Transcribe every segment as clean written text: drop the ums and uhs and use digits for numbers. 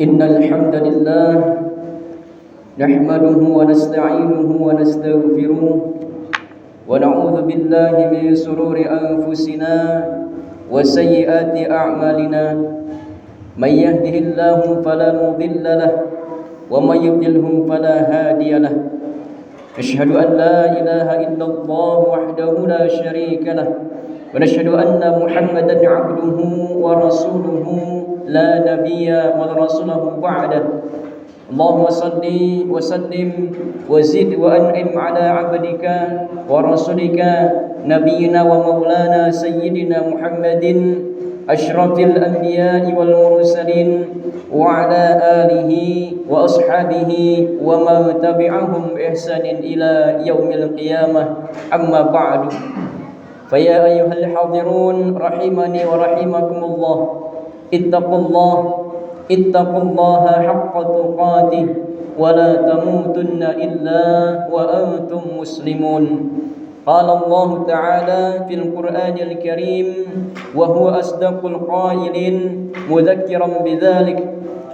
إن الحمد لله نحمده ونستعينه ونستغفره ونعوذ بالله من شرور أنفسنا وسيئات أعمالنا من يهده الله فلا مضل له ومن يضلله فلا هادي له أشهد أن لا إله إلا الله وحده لا شريك له ونشهد أن محمدا عبده ورسوله لا نبي ورسوله بعده اللهم صل وسلم وزد وأنعم على عبدك ورسولك نبينا ومولانا سيدنا محمد أشرف الأنبياء والمرسلين وعلى آله وأصحابه ومن تبعهم بإحسان إلى يوم القيامة أما بعد فيا أيها الحاضرون رحمني ورحمكم الله اتقوا الله حق تقاته ولا تموتن إلا وأنتم مسلمون قال الله تعالى في القرآن الكريم وهو أصدق القائلين مذكرا بذلك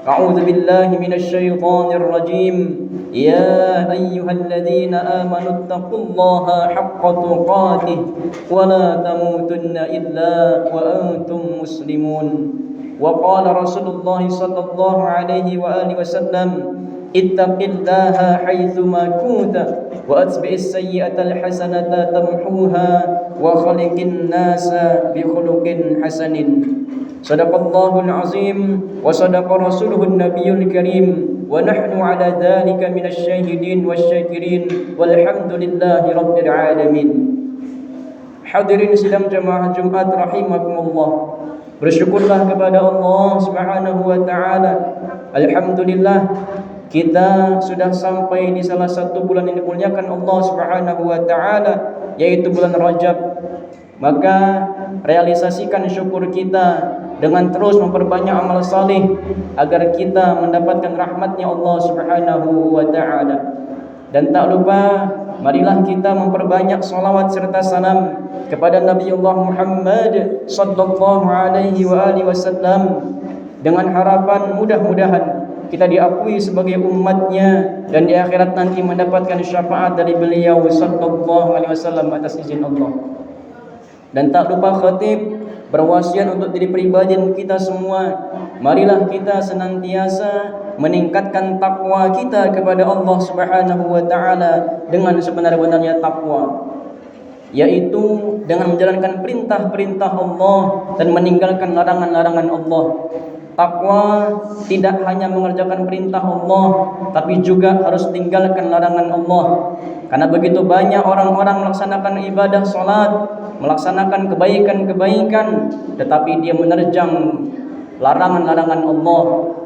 أعوذ بالله من الشيطان الرجيم يا أيها الذين آمنوا اتقوا الله حق تقاته ولا تموتن إلا وأنتم مسلمون وقال رسول الله صلى الله عليه وآله وسلم اتق الله حيثما كنت وأتبع السيئة الحسنة تمحوها وخلق الناس بخلق حسن صدق الله العظيم وصدق رسوله النبي الكريم ونحن على ذلك من الشاهدين والشاكرين والحمد لله رب العالمين. Hadirin sidang jemaah Jumat rahimakumullah. Bersyukurlah kepada Allah Subhanahu wa taala. Alhamdulillah kita sudah sampai di salah satu bulan yang dimuliakan Allah Subhanahu wa taala, yaitu bulan Rajab. Maka realisasikan syukur kita dengan terus memperbanyak amal saleh agar kita mendapatkan rahmatnya Allah Subhanahu wa taala. Dan tak lupa marilah kita memperbanyak salawat serta salam kepada Nabiullah Muhammad sallallahu alaihi wasallam dengan harapan mudah-mudahan kita diakui sebagai umatnya dan di akhirat nanti mendapatkan syafaat dari beliau sallallahu alaihi wasallam atas izin Allah. Dan tak lupa khatib berwasiat untuk diri pribadi dan kita semua, marilah kita senantiasa meningkatkan takwa kita kepada Allah Subhanahu wa taala dengan sebenar-benarnya takwa, yaitu dengan menjalankan perintah-perintah Allah dan meninggalkan larangan-larangan Allah. Takwa tidak hanya mengerjakan perintah Allah, tapi juga harus tinggalkan larangan Allah. Karena begitu banyak orang-orang melaksanakan ibadah salat, melaksanakan kebaikan-kebaikan, tetapi dia menerjang larangan-larangan Allah.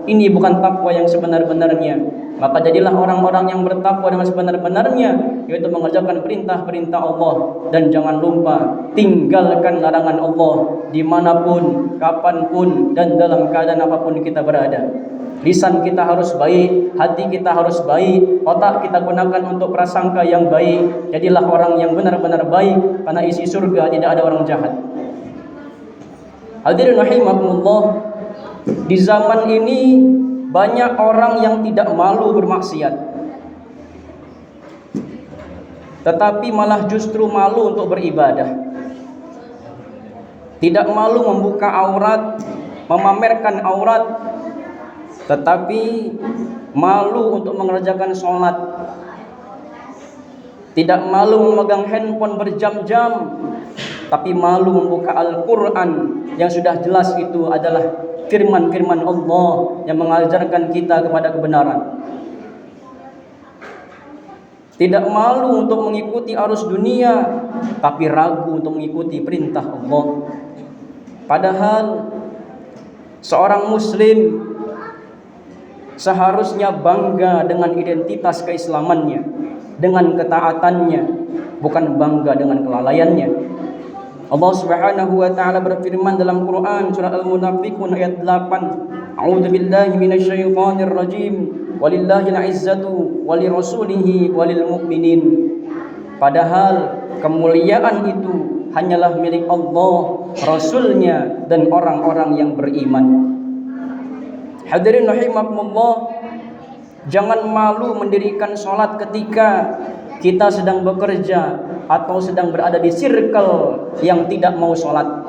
Ini bukan takwa yang sebenar-benarnya. Maka jadilah orang-orang yang bertakwa dengan sebenar-benarnya, yaitu mengerjakan perintah-perintah Allah. Dan jangan lupa tinggalkan larangan Allah dimanapun, kapanpun, dan dalam keadaan apapun kita berada. Lisan kita harus baik, hati kita harus baik, otak kita gunakan untuk prasangka yang baik. Jadilah orang yang benar-benar baik, karena isi surga tidak ada orang jahat. Hadirin rahimakumullah, di zaman ini banyak orang yang tidak malu bermaksiat, tetapi malah justru malu untuk beribadah. Tidak malu membuka aurat, memamerkan aurat, tetapi malu untuk mengerjakan sholat. Tidak malu memegang handphone berjam-jam, tapi malu membuka Al-Quran yang sudah jelas itu adalah firman-firman Allah yang mengajarkan kita kepada kebenaran. Tidak malu untuk mengikuti arus dunia, tapi ragu untuk mengikuti perintah Allah. Padahal seorang muslim seharusnya bangga dengan identitas keislamannya, dengan ketaatannya, bukan bangga dengan kelalaiannya. Allah Subhanahu wa taala berfirman dalam Quran surah Al-Munafiqun ayat 8, A'udzu billahi minasyaitonir rajim. Walillahil 'izzatu walirasulihi walil mu'minin. Padahal kemuliaan itu hanyalah milik Allah, Rasulnya, dan orang-orang yang beriman. Hadirin rahimakumullah, jangan malu mendirikan sholat ketika kita sedang bekerja atau sedang berada di circle yang tidak mau sholat.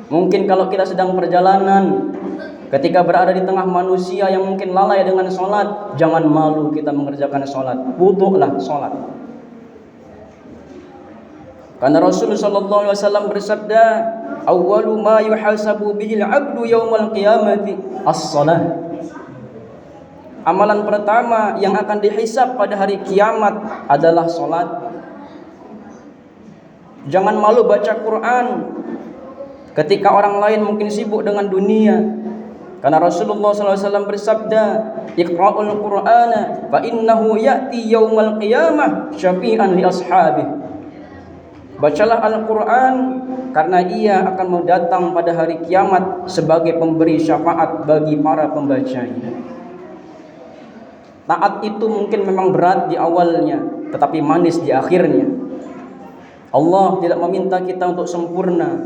Mungkin kalau kita sedang perjalanan, ketika berada di tengah manusia yang mungkin lalai dengan sholat, jangan malu kita mengerjakan sholat. Wudu'lah sholat. Karena Rasulullah SAW bersabda, "Awwalu ma yuhasabu bihil 'abdu yaumal qiyamati as-shalah." Amalan pertama yang akan dihisab pada hari kiamat adalah sholat. Jangan malu baca Quran ketika orang lain mungkin sibuk dengan dunia. Karena Rasulullah SAW bersabda, "Iqra'ul Qur'ana fa innahu ya'ti yaumal qiyamah syafi'an li ashabih." Bacalah Al-Quran karena ia akan datang pada hari kiamat sebagai pemberi syafaat bagi para pembacanya. Taat itu mungkin memang berat di awalnya, tetapi manis di akhirnya. Allah tidak meminta kita untuk sempurna,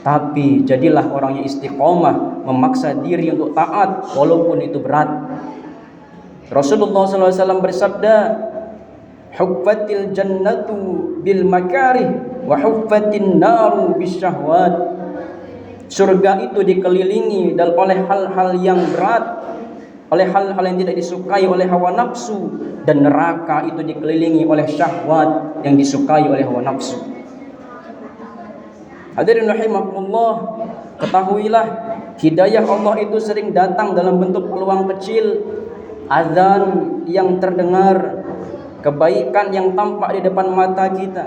tapi jadilah orang yang istiqomah, memaksa diri untuk taat walaupun itu berat. Rasulullah SAW bersabda, "Huffatil jannatu bil makarih wa huffatin naru bisyahwat." Surga itu dikelilingi oleh hal-hal yang berat, oleh hal-hal yang tidak disukai oleh hawa nafsu, dan neraka itu dikelilingi oleh syahwat yang disukai oleh hawa nafsu. Hadirin rahimakumullah, ketahuilah hidayah Allah itu sering datang dalam bentuk peluang kecil, azan yang terdengar, kebaikan yang tampak di depan mata kita,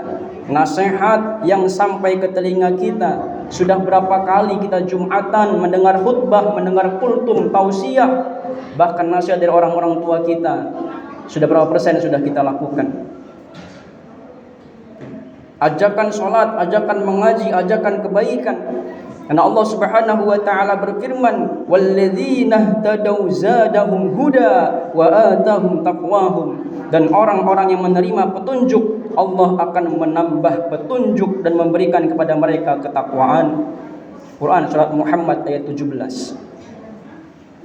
nasihat yang sampai ke telinga kita. Sudah berapa kali kita Jumatan mendengar khutbah, mendengar kultum, tausiah, bahkan nasihat dari orang-orang tua kita. Sudah berapa persen sudah kita lakukan? Ajakan sholat, ajakan mengaji, ajakan kebaikan. Karena Allah Subhanahu wa taala berfirman, "Walladzina ihtadaw zadahum huda wa atahum taqwahum." Dan orang-orang yang menerima petunjuk, Allah akan menambah petunjuk dan memberikan kepada mereka ketakwaan. Quran surat Muhammad ayat 17.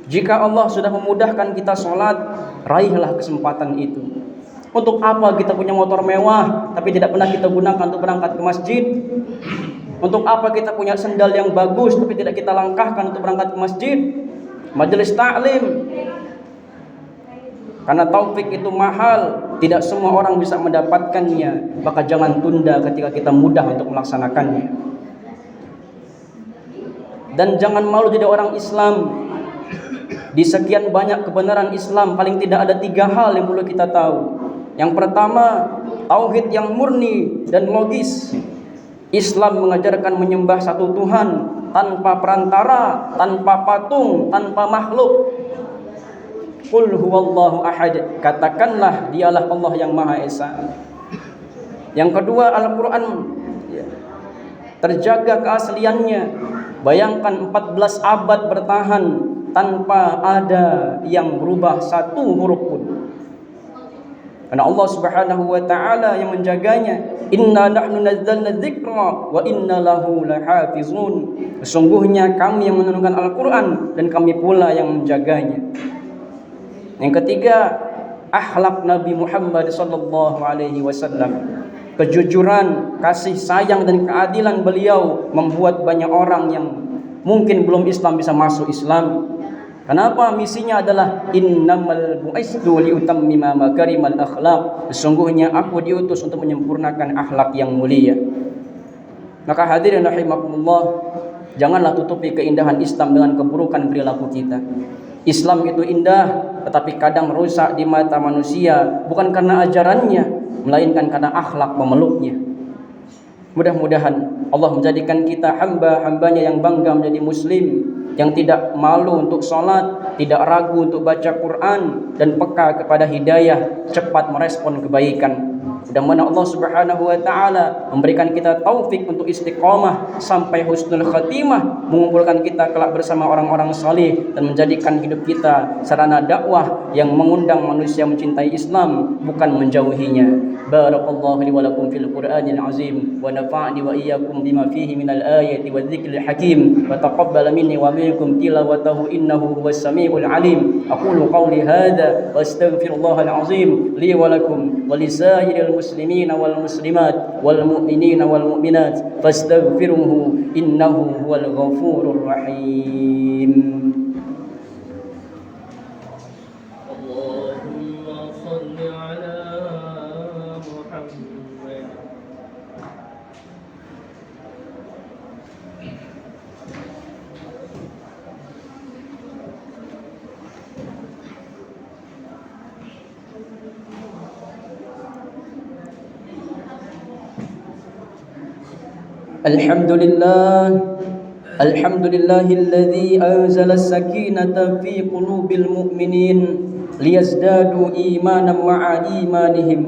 Jika Allah sudah memudahkan kita sholat, raihlah kesempatan itu. Untuk apa kita punya motor mewah tapi tidak pernah kita gunakan untuk berangkat ke masjid? Untuk apa kita punya sendal yang bagus tapi tidak kita langkahkan untuk berangkat ke masjid, majelis taklim? Karena taufik itu mahal, tidak semua orang bisa mendapatkannya. Maka jangan tunda ketika kita mudah untuk melaksanakannya. Dan jangan malu jadi orang Islam. Di sekian banyak kebenaran Islam, paling tidak ada 3 hal yang perlu kita tahu. Yang pertama, tauhid yang murni dan logis. Islam mengajarkan menyembah satu Tuhan tanpa perantara, tanpa patung, tanpa makhluk. Qul huwallahu ahad, katakanlah dialah Allah yang Maha Esa. Yang kedua, Al-Quran terjaga keasliannya. Bayangkan 14 abad bertahan tanpa ada yang berubah satu huruf pun. Karena Allah Subhanahu wa taala yang menjaganya. Inna nahnu nazzalna dzikra wa inna lahu lahafizun. Sesungguhnya kami yang menurunkan Al-Quran dan kami pula yang menjaganya. Yang ketiga, akhlak Nabi Muhammad sallallahu alaihi wasallam. Kejujuran, kasih sayang dan keadilan beliau membuat banyak orang yang mungkin belum Islam bisa masuk Islam. Kenapa? Misinya adalah innamal bu'istu liutammima makarimal akhlaq. Sesungguhnya aku diutus untuk menyempurnakan akhlak yang mulia. Maka hadirin rahimakumullah, janganlah tutupi keindahan Islam dengan keburukan perilaku kita. Islam itu indah, tetapi kadang rusak di mata manusia, bukan karena ajarannya, melainkan karena akhlak pemeluknya. Mudah-mudahan Allah menjadikan kita hamba-hambanya yang bangga menjadi muslim, yang tidak malu untuk sholat, tidak ragu untuk baca Quran, dan peka kepada hidayah, cepat merespon kebaikan. Mudah-mudahan Allah Subhanahu wa taala memberikan kita taufik untuk istiqamah sampai husnul khatimah, mengumpulkan kita kelak bersama orang-orang saleh dan menjadikan hidup kita sarana dakwah yang mengundang manusia mencintai Islam, bukan menjauhinya. Barakallahu li wa lakum fil Qur'anil azim, wa nafa'ani wa iyyakum bima fihi minal ayati wadh-dhikril hakim, wa taqabbal minni wa minkum tilawatahu innahu huwas samiul alim. Aqulu qawli hadha wa astaghfirullahal azim li wa lakum wa lisairil muslimina wal muslimat wal mu'minina wal mu'minat fastaghfiruhu innahu huwal ghafurur rahim. Allahumma salli ala Muhammad. الحمد لله الذي أنزل السكينة في قلوب المؤمنين ليزدادوا إيمانا مع إيمانهم.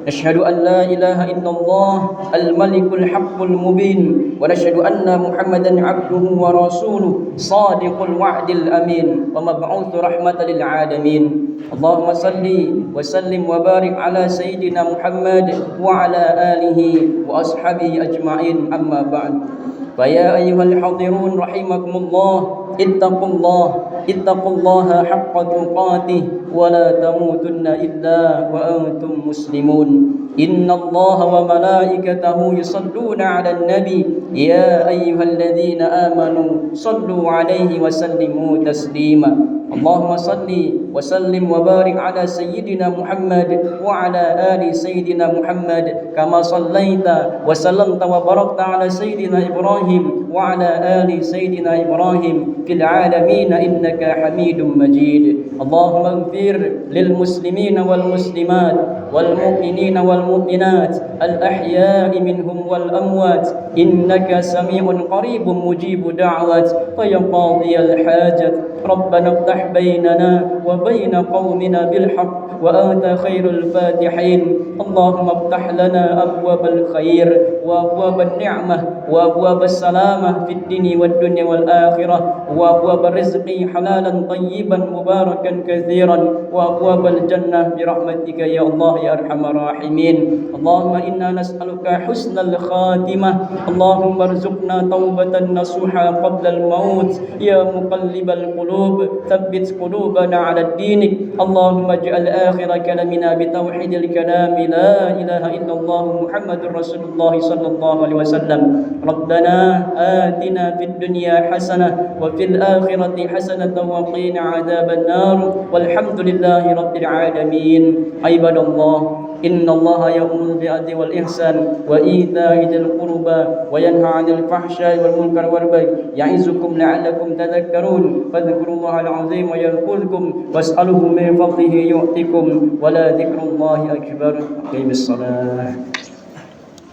نشهد أن لا إله إلا الله الملك الحق المبين، ونشهد أن محمدا عبده ورسوله صادق الوعد الأمين ومبعوث رحمة للعالمين. اللهم صل وسلم وبارك على سيدنا محمد وعلى آله وأصحابه أجمعين. أما بعد، فيا أيها الحاضرون رحمكم الله، اتقوا الله حق تقاته ولا تموتن إلا وأنتم مسلمون. إن الله وملائكته يصلون على النبي يا أيها الذين آمنوا صلوا عليه وسلموا تسليما. اللهم صل وسلم وبارك على سيدنا محمد وعلى آل سيدنا محمد كما صليت وسلمت وباركت على سيدنا إبراهيم وعلى آل سيدنا إبراهيم في العالمين إنك حميد مجيد. اللهم اغفر للمسلمين والمسلمات والمؤمنين والمؤمنات الأحياء منهم والأموات إنك سميع قريب مجيب دعوات فيا قاضي الحاجة. ربنا افتح بيننا وبين قومنا بالحق وأنت خير الفاتحين. اللهم افتح لنا أبواب الخير وأبواب النعمة وأبواب السلامة في الدين والدنيا والآخرة، وأبواب الرزق حلالا طيبا مباركا كثيرا، وأبواب الجنة برحمتك يا الله يا أرحم الراحمين. اللهم إنا نسألك حسن الخاتمة. اللهم ارزقنا توبة نصوحا قبل الموت يا مقلب القلوب ثبت قلوبنا على دينك. اللهم اجعل آخر كلامنا بتوحيد الكلام لا إله إلا الله محمد رسول الله صلى الله عليه وسلم. ربنا آتنا في الدنيا حسنة وفي الآخرة حسنة وقنا عذاب النار والحمد لله رب العالمين. عباد الله، إن الله يأمر بالعدل والإحسان وإيتاء ذي القربى وينهى عن الفحشاء والمنكر والبغي يعظكم لعلكم تذكرون. فاذكروا الله العظيم يذكركم واسألوه من فضله يؤتكم ولذكر الله أكبر. أقيم الصلاة.